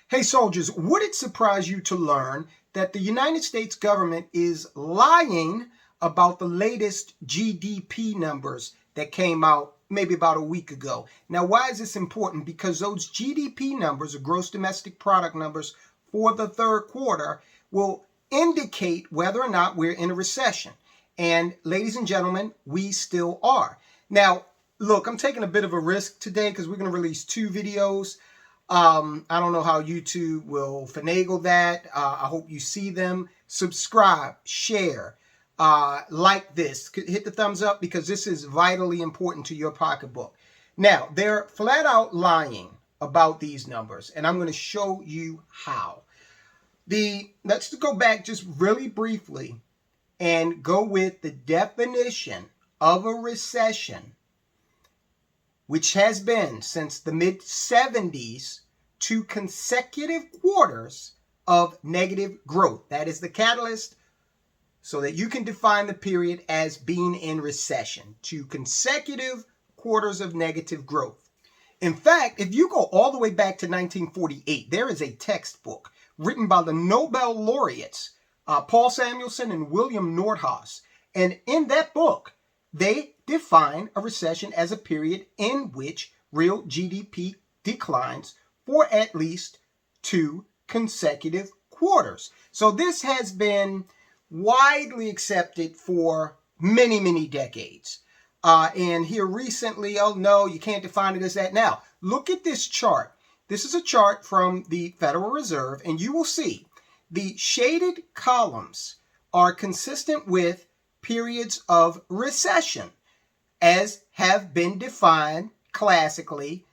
Hey soldiers, would it surprise you to learn that the United States government is lying about the latest GDP numbers that came out maybe about a week ago? Now, why is this important? Because those GDP numbers, or gross domestic product numbers for the third quarter, will indicate whether or not we're in a recession. And ladies and gentlemen, we still are. Now, look, I'm taking a bit of a risk today because we're going to release two videos. I don't know how YouTube will finagle that. I hope you see them. Subscribe, share, like this. Hit the thumbs up because this is vitally important to your pocketbook. Now, they're flat out lying about these numbers, and I'm going to show you how. Let's go back just really briefly and go with the definition of a recession, which has been since the mid-70s, 2 consecutive quarters of negative growth. That is the catalyst so that you can define the period as being in recession. 2 consecutive quarters of negative growth. In fact, if you go all the way back to 1948, there is a textbook written by the Nobel laureates, Paul Samuelson and William Nordhaus. And in that book, they define a recession as a period in which real GDP declines for at least 2 consecutive quarters. So this has been widely accepted for many, many decades. And here recently, oh no, you can't define it as that. Now, look at this chart. This is a chart from the Federal Reserve, and you will see the shaded columns are consistent with periods of recession, as have been defined classically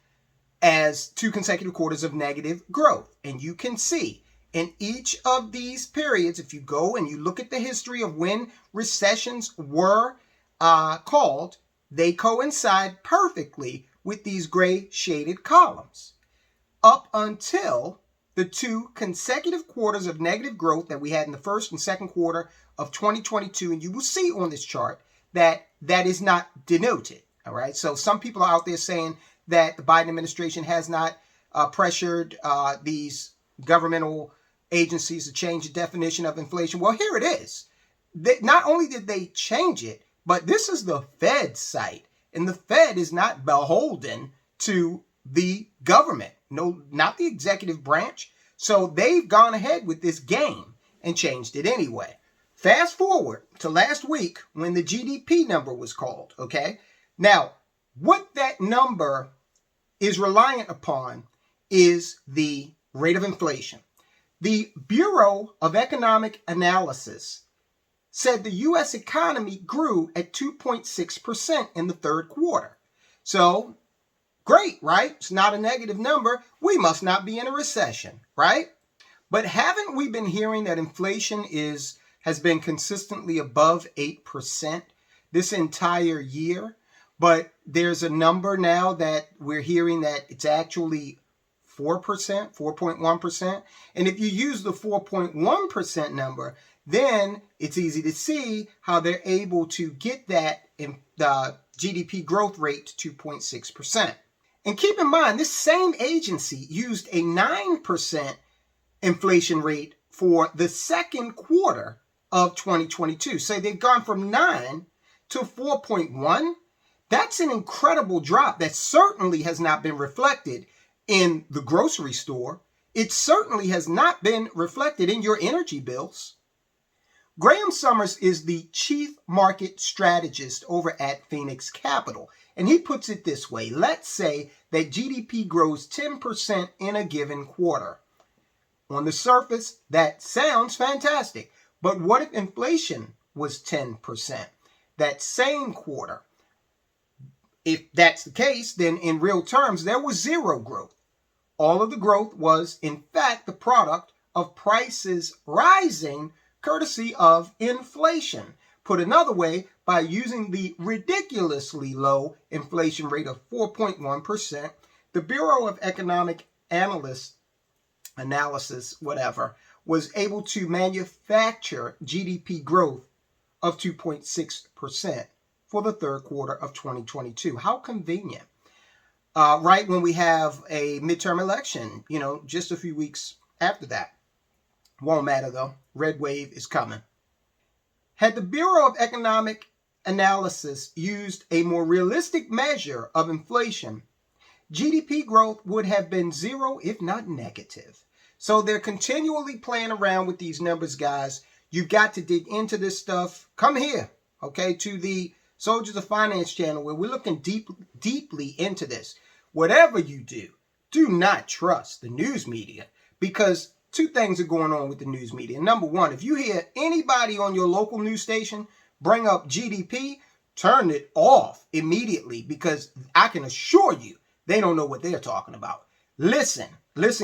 as 2 consecutive quarters of negative growth. And you can see in each of these periods, if you go and you look at the history of when recessions were called, they coincide perfectly with these gray shaded columns up until the 2 consecutive quarters of negative growth that we had in the first and second quarter of 2022. And you will see on this chart that that is not denoted. All right. So some people are out there saying that the Biden administration has not pressured these governmental agencies to change the definition of inflation. Well, here it is. Not only did they change it, but this is the Fed site. And the Fed is not beholden to the government. No, not the executive branch. So they've gone ahead with this game and changed it anyway. Fast forward to last week when the GDP number was called, okay? Now, what that number is reliant upon is the rate of inflation. The Bureau of Economic Analysis said the U.S. economy grew at 2.6% in the third quarter. So, great, right? It's not a negative number. We must not be in a recession, right? But haven't we been hearing that inflation has been consistently above 8% this entire year? But there's a number now that we're hearing that it's actually 4%, 4.1%. And if you use the 4.1% number, then it's easy to see how they're able to get that in the GDP growth rate to 2.6%. And keep in mind, this same agency used a 9% inflation rate for the second quarter of 2022. So they've gone from 9 to 4.1. That's an incredible drop that certainly has not been reflected in the grocery store. It certainly has not been reflected in your energy bills. Graham Summers is the chief market strategist over at Phoenix Capital. And he puts it this way. Let's say that GDP grows 10% in a given quarter. On the surface, that sounds fantastic. But what if inflation was 10% that same quarter? If that's the case, then in real terms, there was zero growth. All of the growth was, in fact, the product of prices rising courtesy of inflation. Put another way, by using the ridiculously low inflation rate of 4.1%, the Bureau of Economic Analysis, was able to manufacture GDP growth of 2.6% for the third quarter of 2022. How convenient. right when we have a midterm election, just a few weeks after that. Won't matter though. Red wave is coming. Had the Bureau of Economic Analysis used a more realistic measure of inflation, GDP growth would have been zero, if not negative. So they're continually playing around with these numbers, guys. You've got to dig into this stuff. Come here, okay, to the Soldiers of Finance channel where we're looking deeply into this. Whatever you do not trust the news media, because two things are going on with the news media. Number one, if you hear anybody on your local news station bring up GDP, turn it off immediately, because I can assure you they don't know what they're talking about. Listen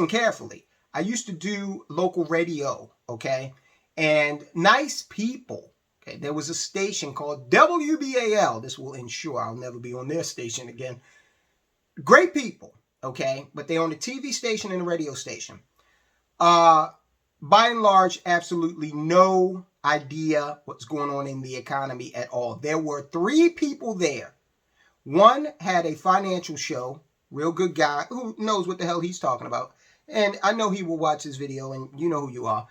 carefully. I used to do local radio, okay? And nice people, okay? There was a station called WBAL. This will ensure I'll never be on their station again. Great people, okay? But they own a TV station and a radio station. By and large, absolutely no idea what's going on in the economy at all. There were 3 people there. One had a financial show, real good guy who knows what the hell he's talking about. And I know he will watch this video, and you know who you are.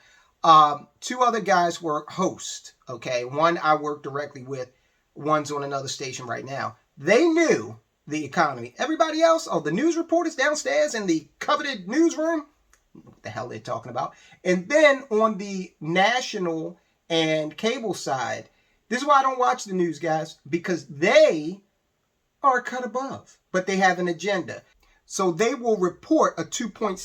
2 other guys were hosts, okay? One I work directly with, one's on another station right now. They knew the economy. Everybody else, the news reporters downstairs in the coveted newsroom, what the hell they're talking about. And then on the national and cable side, this is why I don't watch the news, guys, because they are cut above, but they have an agenda. So they will report a 2.6%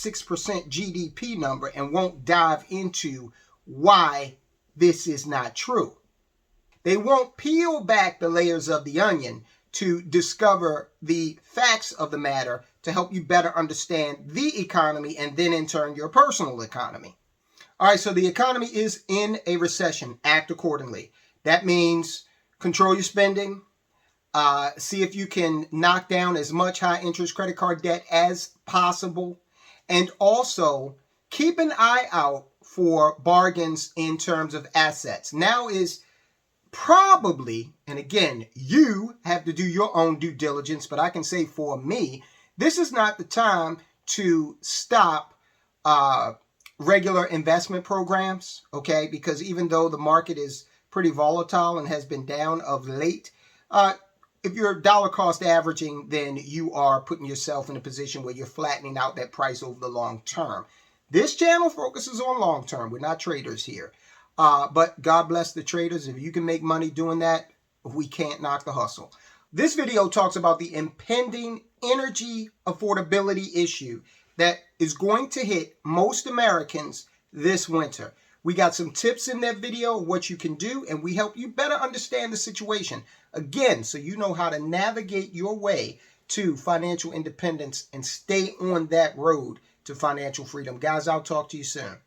GDP number and won't dive into why this is not true. They won't peel back the layers of the onion to discover the facts of the matter to help you better understand the economy and then in turn your personal economy. All right, so the economy is in a recession. Act accordingly. That means control your spending. See if you can knock down as much high interest credit card debt as possible. And also keep an eye out for bargains in terms of assets. Now is probably, and again, you have to do your own due diligence, but I can say for me, this is not the time to stop regular investment programs, okay? Because even though the market is pretty volatile and has been down of late, if you're dollar cost averaging, then you are putting yourself in a position where you're flattening out that price over the long term. This channel focuses on long term. We're not traders here. But God bless the traders. If you can make money doing that, we can't knock the hustle. This video talks about the impending energy affordability issue that is going to hit most Americans this winter. We got some tips in that video of what you can do, and we help you better understand the situation. Again, so you know how to navigate your way to financial independence and stay on that road to financial freedom. Guys, I'll talk to you soon.